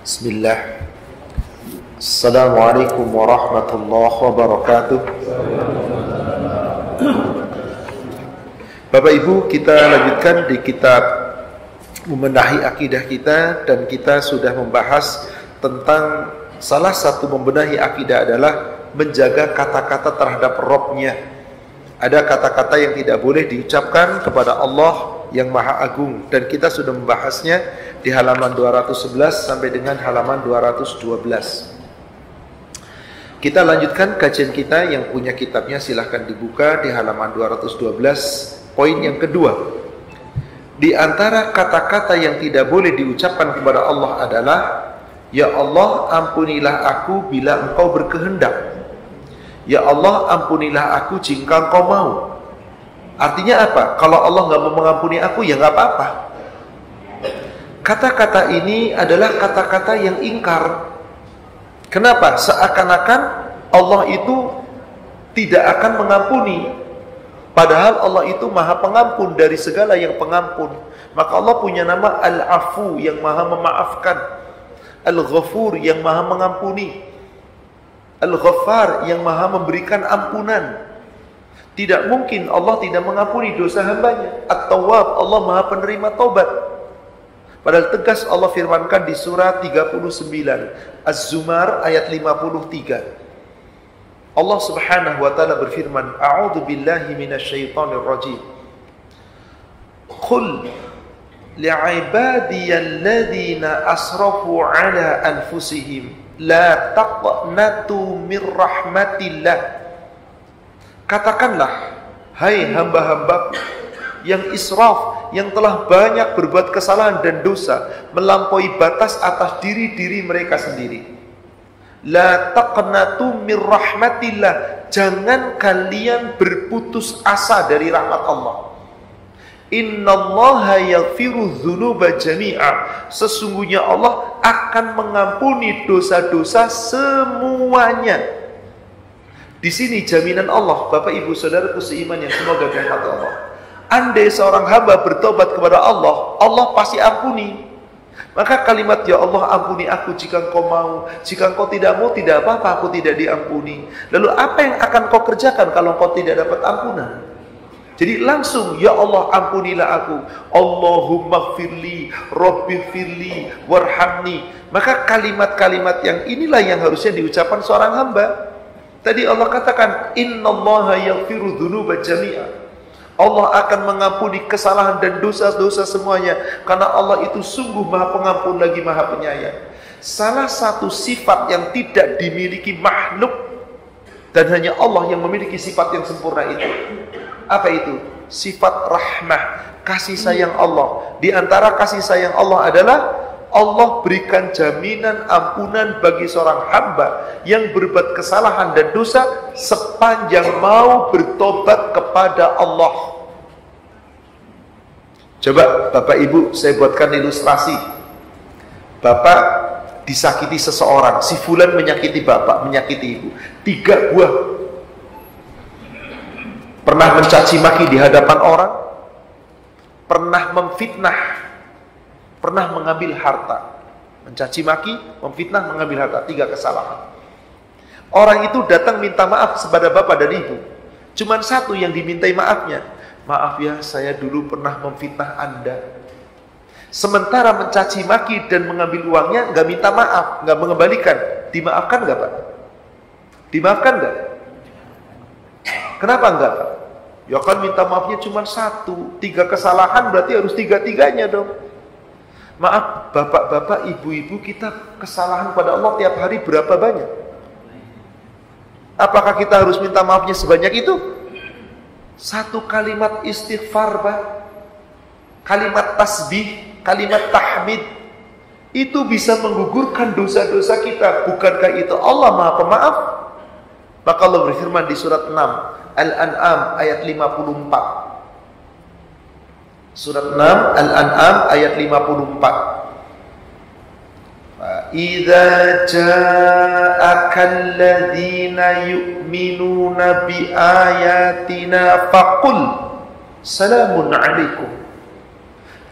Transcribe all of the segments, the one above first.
Bismillah. Assalamualaikum warahmatullahi wabarakatuh. Bapak Ibu, kita lanjutkan di kitab Membenahi Akidah kita, dan kita sudah membahas tentang salah satu membenahi akidah adalah menjaga kata-kata terhadap Robnya. Ada kata-kata yang tidak boleh diucapkan kepada Allah yang Maha Agung, dan kita sudah membahasnya di halaman 211 sampai dengan halaman 212. Kita lanjutkan kajian kita. Yang punya kitabnya silahkan dibuka di halaman 212. Poin yang kedua, di antara kata-kata yang tidak boleh diucapkan kepada Allah adalah, ya Allah, ampunilah aku bila Engkau berkehendak. Ya Allah, ampunilah aku jika Engkau mau. Artinya apa? Kalau Allah nggak mau mengampuni aku, ya nggak apa-apa. Kata-kata ini adalah kata-kata yang ingkar. Kenapa? Seakan-akan Allah itu tidak akan mengampuni. Padahal Allah itu Maha Pengampun dari segala yang pengampun. Maka Allah punya nama Al-Afu, yang Maha memaafkan, Al-Ghafur, yang Maha mengampuni, Al-Ghaffar, yang Maha memberikan ampunan. Tidak mungkin Allah tidak mengampuni dosa hambanya. At-Tawwab, Allah Maha penerima taubat. Padahal tegas Allah firmankan di surah 39 Az-Zumar ayat 53. Allah Subhanahu wa taala berfirman, A'udzu billahi minasyaitonir rajim. Qul li'ibadiyalladzina asrafu 'ala anfusihim la taqnatu mir rahmatillah. Katakanlah, hai hamba-hambaku yang israf, yang telah banyak berbuat kesalahan dan dosa, melampaui batas atas diri-diri mereka sendiri. La taqnatu mir rahmatillah, jangan kalian berputus asa dari rahmat Allah. Innallaha yaghfiru dzunuba jami'a, sesungguhnya Allah akan mengampuni dosa-dosa semuanya. Di sini jaminan Allah, Bapak Ibu Saudaraku seiman yang semoga dirahmati Allah. Andai seorang hamba bertobat kepada Allah, Allah pasti ampuni. Maka kalimat ya Allah ampuni aku jika Engkau mau, jika Engkau tidak mau, tidak apa-apa, aku tidak diampuni. Lalu apa yang akan kau kerjakan kalau Engkau tidak dapat ampunan? Jadi langsung ya Allah ampunilah aku. Allahumma gfirli, Rabbi gfirli, warhamni. Maka kalimat-kalimat yang inilah yang harusnya diucapkan seorang hamba. Tadi Allah katakan innallaha yaghfiru dzunuba jami'a, Allah akan mengampuni kesalahan dan dosa-dosa semuanya, karena Allah itu sungguh Maha Pengampun lagi Maha Penyayang. Salah satu sifat yang tidak dimiliki makhluk dan hanya Allah yang memiliki sifat yang sempurna itu. Apa itu? Sifat rahmah, kasih sayang Allah. Di antara kasih sayang Allah adalah Allah berikan jaminan ampunan bagi seorang hamba yang berbuat kesalahan dan dosa sepanjang mau bertobat kepada Allah. Coba Bapak Ibu, saya buatkan ilustrasi. Bapak disakiti seseorang, si fulan menyakiti Bapak, menyakiti Ibu. 3 buah. Pernah mencaci maki di hadapan orang, pernah memfitnah, pernah mengambil harta. Mencaci maki, memfitnah, mengambil harta, 3 kesalahan. Orang itu datang minta maaf kepada Bapak dan Ibu. Cuman 1 yang dimintai maafnya. Maaf ya, saya dulu pernah memfitnah Anda. Sementara mencaci maki dan mengambil uangnya nggak minta maaf, nggak mengembalikan. Dimaafkan nggak Pak? Dimaafkan nggak? Kenapa nggak Pak? Ya kan minta maafnya cuma 1, 3 kesalahan berarti harus 3-3-nya dong. Maaf bapak-bapak, ibu-ibu, kita kesalahan pada Allah tiap hari berapa banyak? Apakah kita harus minta maafnya sebanyak itu? 1 kalimat istighfar, Pak, kalimat tasbih, kalimat tahmid, itu bisa menggugurkan dosa-dosa kita. Bukankah itu Allah Maha Pemaaf? Maka Allah berfirman di surat 6 Al-An'am ayat 54. Surat 6 Al-An'am ayat 54. Idza ja'akal ladzina yu'minuna bi ayatina faqul salamun alaikum.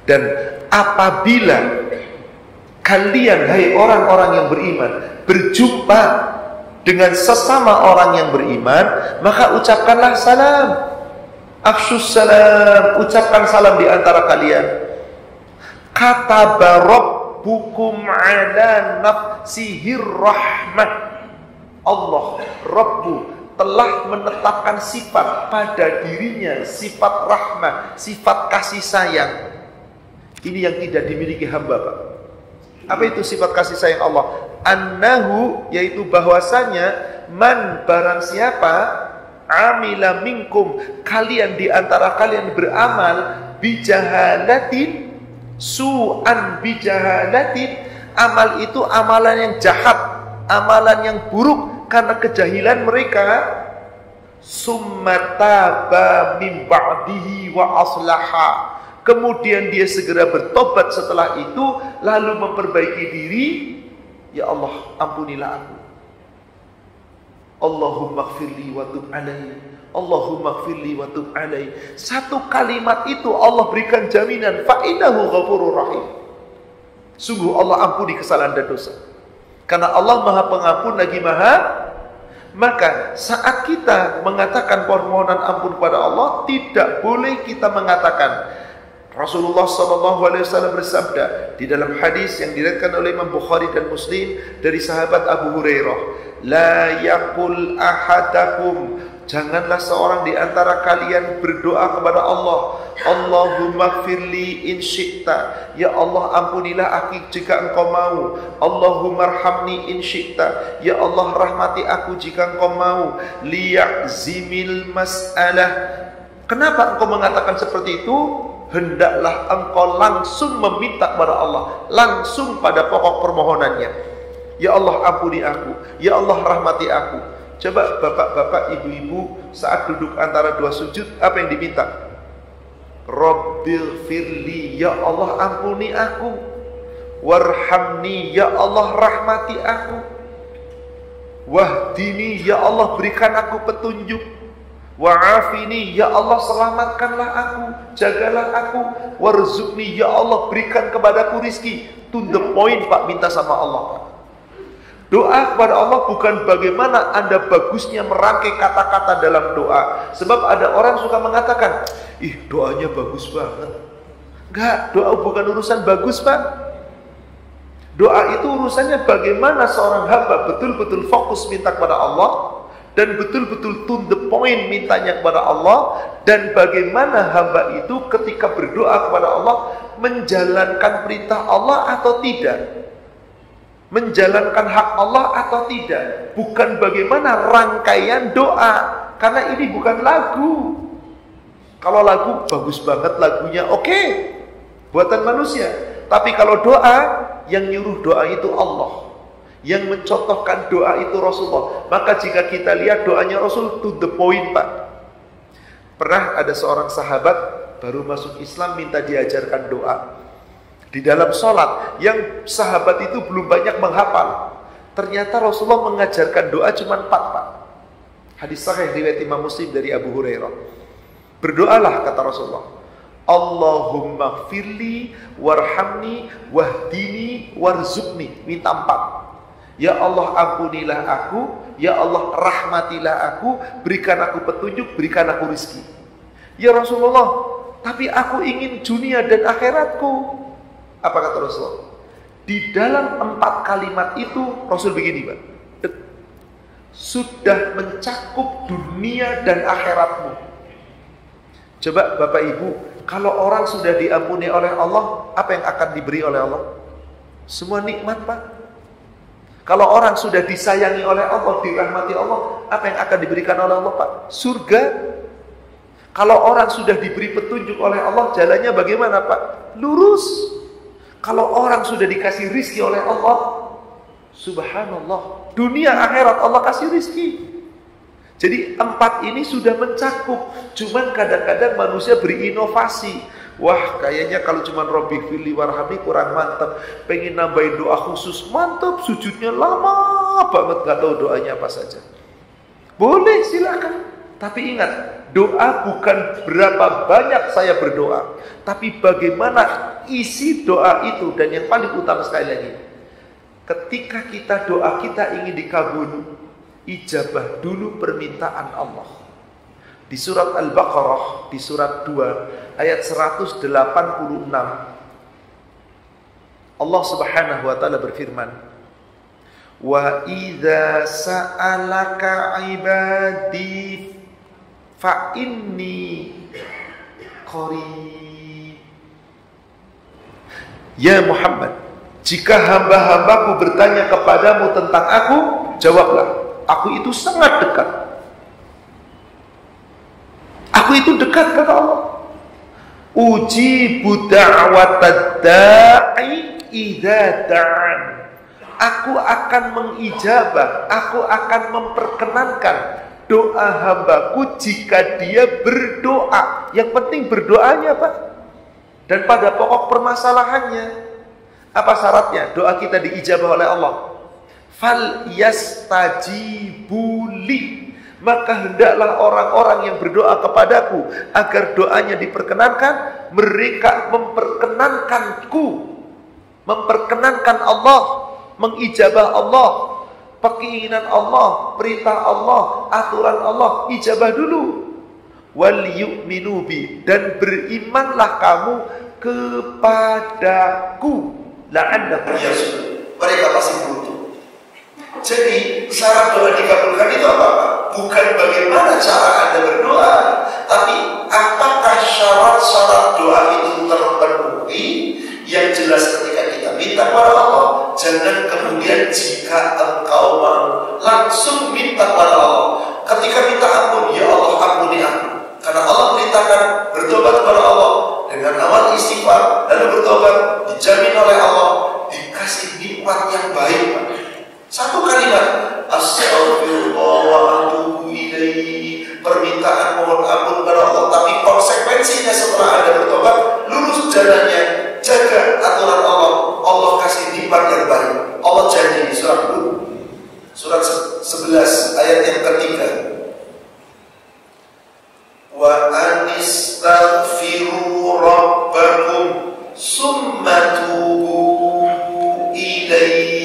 Dan apabila kalian hai orang-orang yang beriman berjumpa dengan sesama orang yang beriman, maka ucapkanlah salam. Afshus salam, ucapkan salam di antara kalian. Kataba rabbukum ala nafsihir rahmah. Allah, Rabbu telah menetapkan sifat pada dirinya, sifat rahmah, sifat kasih sayang. Ini yang tidak dimiliki hamba, Pak. Apa itu sifat kasih sayang Allah? Annahu, yaitu bahwasanya man, barang siapa, amila minkum, kalian di antara kalian beramal, bijahalatin, su'an bijahalatin, amal itu amalan yang jahat, amalan yang buruk karena kejahilan mereka, summataba min ba'dihi wa aslaha, kemudian dia segera bertobat setelah itu, lalu memperbaiki diri, ya Allah, ampunilah aku. Allahumma gfirli wa tub alaihi. Allahumma gfirli wa tub alaihi. Satu kalimat itu Allah berikan jaminan, fa innahu ghafurur rahim. Sungguh Allah ampuni kesalahan dan dosa. Karena Allah Maha Pengampun lagi Maha. Maka saat kita mengatakan permohonan ampun kepada Allah, tidak boleh kita mengatakan, Rasulullah SAW bersabda di dalam hadis yang diriwayatkan oleh Imam Bukhari dan Muslim dari sahabat Abu Hurairah, la yaqul ahadakum, janganlah seorang di antara kalian berdoa kepada Allah, Allahumma gfirli in syi'ta, ya Allah ampunilah aku jika engkau mau, Allahumma arhamni in syi'ta, ya Allah rahmati aku jika engkau mau, liya'zimil mas'alah. Kenapa engkau mengatakan seperti itu? Hendaklah engkau langsung meminta kepada Allah, langsung pada pokok permohonannya. Ya Allah ampuni aku, ya Allah rahmati aku. Coba bapak-bapak, ibu-ibu saat duduk antara dua sujud, apa yang diminta? Rabbil firli, ya Allah ampuni aku. Warhamni, ya Allah rahmati aku. Wahdini, ya Allah berikan aku petunjuk. Wa'afini, ya Allah selamatkanlah aku, jagalah aku. Warzuqni, ya Allah berikan kepadaku rizki. To the point, Pak, minta sama Allah, Pak. Doa kepada Allah bukan bagaimana Anda bagusnya merangkai kata-kata dalam doa. Sebab ada orang suka mengatakan, ih doanya bagus banget. Enggak, doa bukan urusan bagus, Pak. Doa itu urusannya bagaimana seorang hamba betul-betul fokus minta kepada Allah, dan betul-betul to the point mintanya kepada Allah, dan bagaimana hamba itu ketika berdoa kepada Allah menjalankan perintah Allah atau tidak, menjalankan hak Allah atau tidak, bukan bagaimana rangkaian doa. Karena ini bukan lagu. Kalau lagu bagus banget lagunya, oke, buatan manusia. Tapi kalau doa, yang nyuruh doa itu Allah, yang mencontohkan doa itu Rasulullah. Maka jika kita lihat doanya Rasul to the point, Pak. Pernah ada seorang sahabat baru masuk Islam minta diajarkan doa di dalam sholat, yang sahabat itu belum banyak menghafal. Ternyata Rasulullah mengajarkan doa cuma 4, Pak. Hadis sahih riwayat Imam Muslim dari Abu Hurairah. Berdoalah, kata Rasulullah, Allahumma gfirli warhamni wahdini warzuqni. Minta 4. Ya Allah ampunilah aku, ya Allah rahmatilah aku, berikan aku petunjuk, berikan aku rizki. Ya Rasulullah, tapi aku ingin dunia dan akhiratku. Apa kata Rasulullah? Di dalam 4 kalimat itu Rasul begini, Pak, sudah mencakup dunia dan akhiratmu. Coba Bapak Ibu, kalau orang sudah diampuni oleh Allah, apa yang akan diberi oleh Allah? Semua nikmat, Pak. Kalau orang sudah disayangi oleh Allah, dirahmati Allah, apa yang akan diberikan oleh Allah, Pak? Surga. Kalau orang sudah diberi petunjuk oleh Allah, jalannya bagaimana, Pak? Lurus. Kalau orang sudah dikasih rizki oleh Allah, subhanallah, dunia akhirat Allah kasih rizki. Jadi 4 ini sudah mencakup. Cuman kadang-kadang manusia berinovasi. Wah, kayaknya kalau cuma Rabbi firli warhamni kurang mantap. Pengen nambahin doa khusus, mantap, sujudnya lama banget, gak tahu doanya apa saja. Boleh, silakan. Tapi ingat, doa bukan berapa banyak saya berdoa, tapi bagaimana isi doa itu. Dan yang paling utama sekali lagi, ketika kita doa kita ingin dikabul, ijabah dulu permintaan Allah. Di surat Al-Baqarah, di surat 2 ayat 186, Allah Subhanahu wa taala berfirman, "Wa idza sa'alaka 'ibadi fa inni qarib." Ya Muhammad, jika hamba-hambaku bertanya kepadamu tentang aku, jawablah, aku itu sangat dekat. Aku itu dekat, kata Allah. Ujibu da'watad da'i idza da'an. Aku akan mengijabah, aku akan memperkenankan doa hambaku jika dia berdoa. Yang penting berdoanya, Pak. Dan pada pokok permasalahannya, apa syaratnya? Doa kita diijabah oleh Allah. Fal yastajibuli, maka hendaklah orang-orang yang berdoa kepadaku agar doanya diperkenankan, mereka memperkenankanku, memperkenankan Allah, mengijabah Allah, keinginan Allah, perintah Allah, aturan Allah, ijabah dulu. Wal yu'minu bi, dan berimanlah kamu kepadaku, la'allakum yarshudun, mereka pasti beruntung. Jadi syarat doa dikabulkan itu apa? Bukan bagaimana cara Anda berdoa, tapi apakah syarat-syarat doa itu terpenuhi. Yang jelas ketika kita minta kepada Allah, jangan kemudian jika engkau mau langsung minta kepada Allah. Ketika minta ampun, ya Allah ampuni aku, karena Allah perintahkan bertobat kepada Allah dengan awal istighfar lalu bertobat, dijamin oleh Allah dikasih nikmat yang baik. Satu kalimat, astaghfirullah wa atubu ilaihi, permintaan mohon ampun kepada Allah, tapi konsekuensinya setelah Anda bertobat, lurus jalannya, jaga aturan Allah, Allah kasih nikmat yang baik. Allah janji di surat Hud, surat 11 ayat yang ketiga, wa anistaghfiru rabbakum summa tubu ilaihi,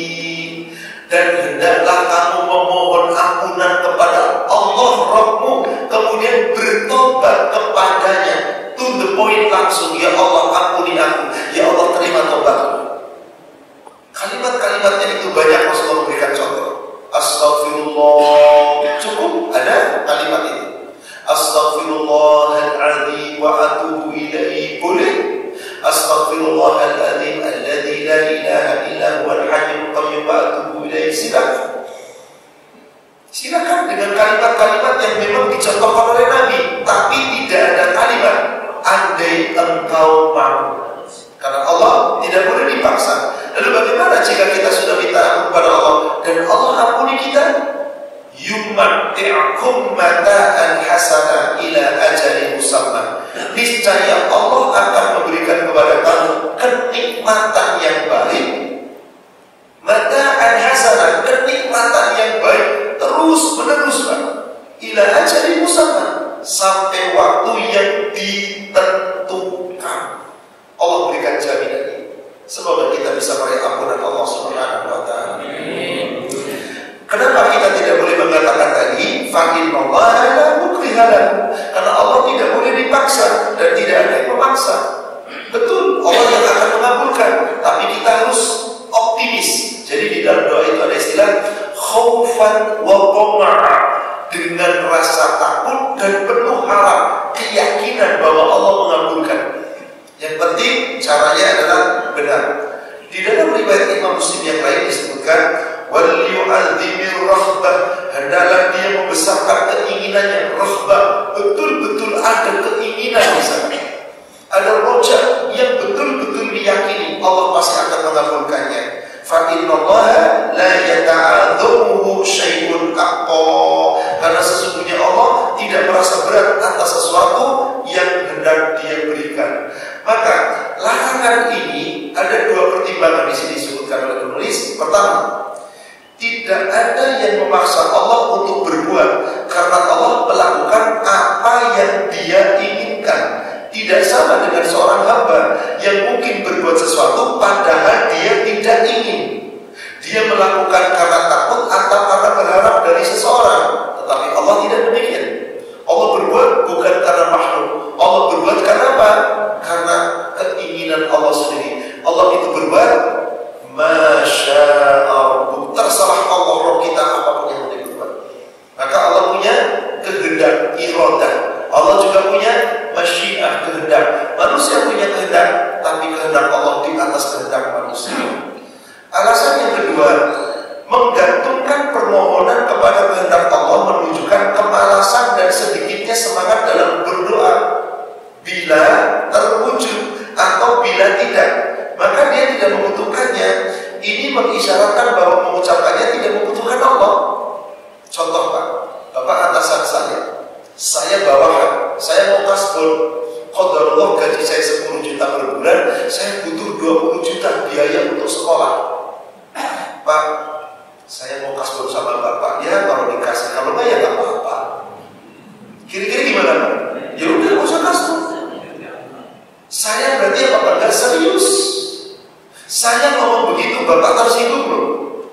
dan hendaklah kamu memohon ampunan kepada Allah Rabbmu, kemudian bertobat kepadanya, to the point langsung, ya Allah ampuni aku, ya Allah terima tobatku. Kalimat-kalimatnya itu banyak, Rasulullah memberikan contoh. Astaghfirullah, cukup ada kalimat itu. Astaghfirullahaladzim wa atubu ilaihi, boleh. Astaghfirullahaladzim alladzi la ilaha illa huwal hayyul qayyum wa atubu ilaihi, silakan. Silakan dengan kalimat-kalimat yang memang dicontohkan oleh Nabi, tapi tidak ada kalimat andai engkau mau, karena Allah tidak boleh dipaksa. Lalu bagaimana jika kita sudah minta ampun kepada Allah dan Allah ampuni kita? Yumatti'akum mata'an hasana ila ajalin musamma, niscaya Allah akan memberikan kepada kamu kenikmatan yang baik. Mata'an hasana, kenikmatan yang baik terus menerus, Pak. Ila ajalin musamma, sampai waktu yang ditentukan. Allah berikan jaminan ini. Semoga kita bisa meraih ampunan Allah Subhanahu wa taala. Kenapa kita tidak boleh mengatakan tadi fa innallaha la mukriha lahu? Karena Allah tidak boleh dipaksa dan tidak ada yang memaksa. Betul, Allah yang akan mengabulkan, tapi kita harus optimis. Jadi di dalam doa itu ada istilah khaufan wa tama'a, dengan rasa takut dan penuh harap, keyakinan bahwa Allah mengabulkan. Yang penting caranya adalah benar. Di dalam riwayat Imam Muslim yang lain disebutkan wal yu'adzimir rahbah, hendaklah dia membesarkan keinginannya. Rahbah, betul-betul ada keinginan di sana, ada rojak yang betul-betul diyakini Allah pasti akan mengabulkannya. Fa innallaha la yata'adzamuhu syai'un aqqa, karena sesungguhnya Allah tidak merasa berat atas sesuatu yang hendak dia berikan. Maka larangan ini ada dua pertimbangan di sini disebutkan oleh penulis. Pertama, tidak ada yang memaksa Allah untuk berbuat, karena Allah melakukan apa yang Dia inginkan. Tidak sama dengan seorang hamba yang mungkin berbuat sesuatu padahal dia tidak ingin. Dia melakukan karena takut atau karena berharap dari seseorang. Tetapi Allah tidak demikian. Allah berbuat bukan karena makhluk. Allah berbuat karena apa? Karena keinginan Allah sendiri. Allah itu berbuat masya'Allah. Terserah Allah roh kita apapun yang mau dibuat. Maka Allah punya kehendak, iradah. Allah juga punya masyiah, kehendak. Manusia punya kehendak, tapi kehendak Allah di atas kehendak manusia. Alasan yang kedua, menggantungkan permohonan kepada kehendak Allah menunjukkan kemalasan dan sedikitnya semangat dalam berdoa. Bila terwujud atau bila tidak, maka dia tidak membutuhkannya. Ini mengisyaratkan bahwa mengucapkannya tidak membutuhkan Allah. Contoh Pak, Bapak atasan saya bawahan, saya mau kasbon, qadarullah gaji saya 10 juta per bulan, saya butuh 20 juta biaya untuk sekolah. Pak, saya mau kasbon sama Bapak, ya kalau dikasih, kalau enggak ya nggak apa-apa. Kira-kira gimana Pak? Ya udah nggak usah kasbon. Saya berarti apa? Nggak serius. Saya ngomong begitu, Bapak tersinggung loh.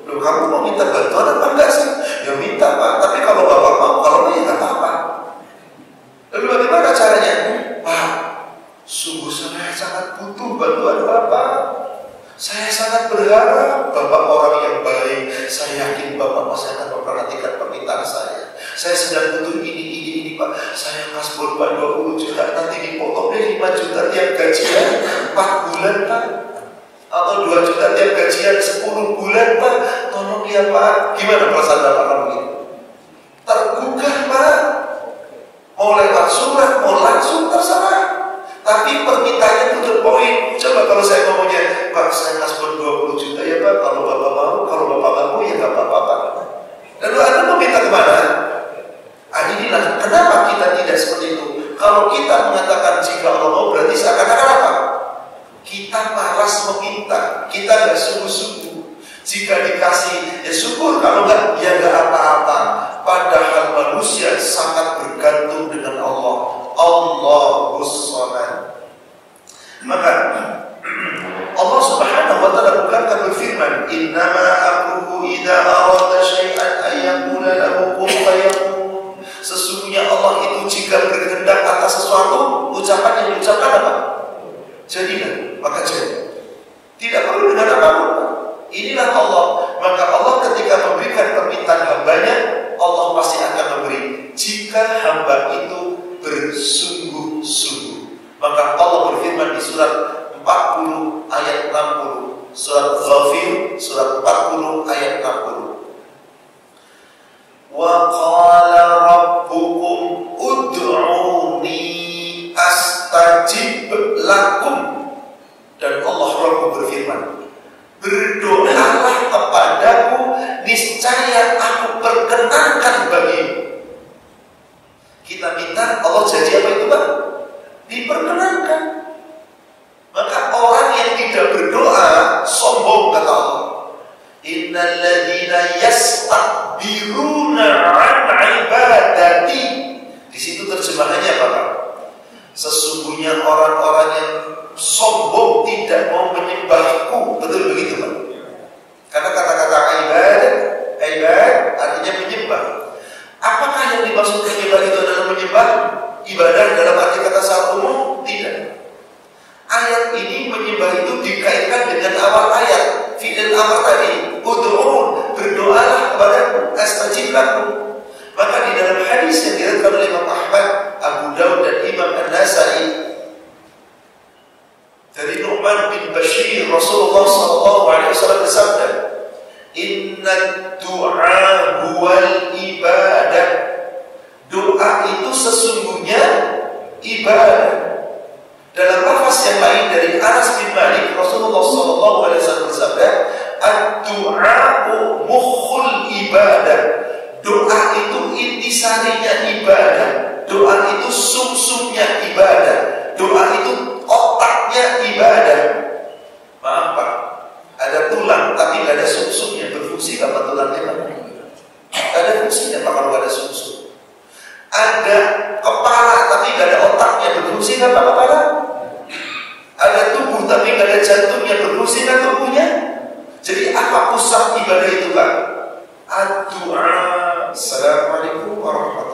Loh, kamu mau minta bantuan apa enggak sih? Ya minta Pak, tapi kalau Bapak mau, kalau enggak ya nggak apa-apa. Lalu bagaimana caranya? Pak, sungguh saya sangat butuh bantuan Bapak. Saya sangat berharap Bapak orang yang baik. Saya yakin Bapak masih akan memperhatikan permintaan saya. Saya sedang butuh ini Pak. Saya kasbon Pak 20 juta, nanti dipotong deh 5 juta tiap gajian 4 bulan Pak. Atau 2 juta tiap gajian 10 bulan Pak. Tolong ya Pak. Gimana perasaan Bapak kamu ini? Tergugah Pak. Mau lewat surat, mau langsung terserah. Tapi permintaannya to the point. Coba kalau saya ngomongnya, Pak saya kasbon 20 juta ya Pak. Kalau Bapak mau, kalau Bapak nggak mau ya nggak apa-apa. Lalu Anda mau minta kemana? Adinilah, kenapa kita tidak seperti itu? Kalau kita mengatakan jika Allah mau, berarti seakan-akan apa? Kita malas meminta, kita nggak sungguh-sungguh. Jika dikasih, ya syukur. Kalau nggak, ya nggak apa-apa. Padahal manusia sangat bergantung dengan Allah. Allahus Samad. Maka Allah Subhanahu wa ta'ala bukankah berfirman, innama amruhu idza arada syai'an ayyaqula lahu kun fayakun. Sesungguhnya Allah itu jika berkehendak atas sesuatu, ucapan yang diucapkan apa? Jadilah, maka jadi. Tidak perlu dengan apapun. Inilah Allah. Maka Allah ketika memberikan permintaan hambanya, Allah pasti akan memberi jika hamba itu bersungguh-sungguh. Maka Allah berfirman di surat 40 ayat 60, surat Ghafir surat 40 ayat 60. Wa qala rabbukum ud'uni astajib lakum. Dan Allah Rabbu berfirman, berdoalah kepadaku, niscaya aku perkenankan bagimu. Kita minta, Allah janji apa itu Pak? Diperkenankan. Maka orang yang tidak berdoa sombong, kata Allah. Innal ladzina yastakbiruna an ibadati. Di situ terjemahannya apa Pak? Sesungguhnya orang-orang yang sombong tidak mau menyembahku. Betul begitu Pak? Karena kata-kata ibad artinya menyembah. Apakah yang dimaksud menyembah itu adalah menyembah ibadah dalam arti kata secara umum? Tidak. Ayat ini menyembah itu dikaitkan dengan awal ayat fi'il amr tadi, ud'un, berdoalah kepadaku, astajib lakum. Maka di dalam hadis yang diriwayatkan oleh Imam Ahmad, Abu Daud dan Imam An-Nasa'i dari Nu'man bin Bashir, Rasulullah SAW bersabda, inna du'a huwal ibadah. Doa itu sesungguhnya ibadah. Dalam lafaz yang lain dari Anas bin Malik, Rasulullah SAW bersabda, ad-du'a'u mukhul ibadah. Doa itu intisarinya ibadah. Doa itu sumsumnya ibadah. Doa itu otaknya ibadah. Maaf Pak, ada tulang tapi nggak ada sumsumnya. Berfungsi apa tulangnya Pak? Ada fungsinya Pak kalau nggak ada sumsum. Ada kepala tapi nggak ada otaknya, berfungsi nggak kepala? Ada tubuh tapi nggak ada jantungnya, berfungsi nggak tubuhnya? Jadi apa pusat ibadah itu, Pak? Ad-du'a. Assalamualaikum warahmatullahi wabarakatuh.